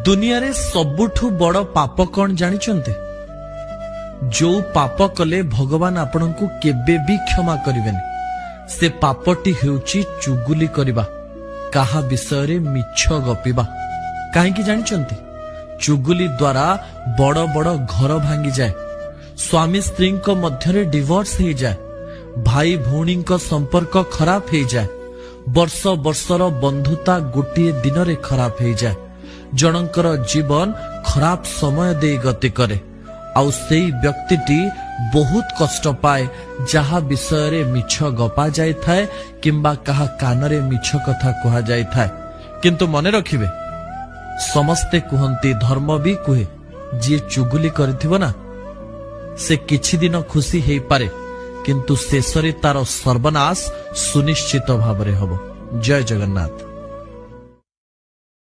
ଦୁନିଆରେ ସବୁଠୁ ବଡ଼ ପାପ କଣ ଜାଣିଛନ୍ତି? ଯୋଉ ପାପ କଲେ ଭଗବାନ ଆପଣଙ୍କୁ କେବେ ବି କ୍ଷମା କରିବେନି, ସେ ପାପଟି ହେଉଛି ଚୁଗୁଲି କରିବା, କାହା ବିଷୟରେ ମିଛ ଗପିବା। କାହିଁକି ଜାଣିଛନ୍ତି? ଚୁଗୁଲି ଦ୍ୱାରା ବଡ଼ ବଡ଼ ଘର ଭାଙ୍ଗିଯାଏ, ସ୍ୱାମୀ ସ୍ତ୍ରୀଙ୍କ ମଧ୍ୟରେ ଡିଭୋର୍ସ ହେଇଯାଏ, ଭାଇ ଭଉଣୀଙ୍କ ସମ୍ପର୍କ ଖରାପ ହେଇଯାଏ, ବର୍ଷ ବର୍ଷର ବନ୍ଧୁତା ଗୋଟିଏ ଦିନରେ ଖରାପ ହେଇଯାଏ, ଜଣଙ୍କର ଜୀବନ ଖରାପ ସମୟ ଦେଇ ଗତି କରେ, ଆଉ ସେଇ ବ୍ୟକ୍ତିଟି ବହୁତ କଷ୍ଟ ପାଏ ଯାହା ବିଷୟରେ ମିଛ ଗପା ଯାଇଥାଏ କିମ୍ବା କାହା କାନରେ ମିଛ କଥା କୁହାଯାଇଥାଏ। କିନ୍ତୁ ମନେ ରଖିବେ, ସମସ୍ତେ କୁହନ୍ତି, ଧର୍ମ ବି କୁହେ, ଯିଏ ଚୁଗୁଲି କରିଥିବ ନା, ସେ କିଛି ଦିନ ଖୁସି ହେଇପାରେ, କିନ୍ତୁ ଶେଷରେ ତାର ସର୍ବନାଶ ସୁନିଶ୍ଚିତ ଭାବରେ ହେବ। ଜୟ ଜଗନ୍ନାଥ।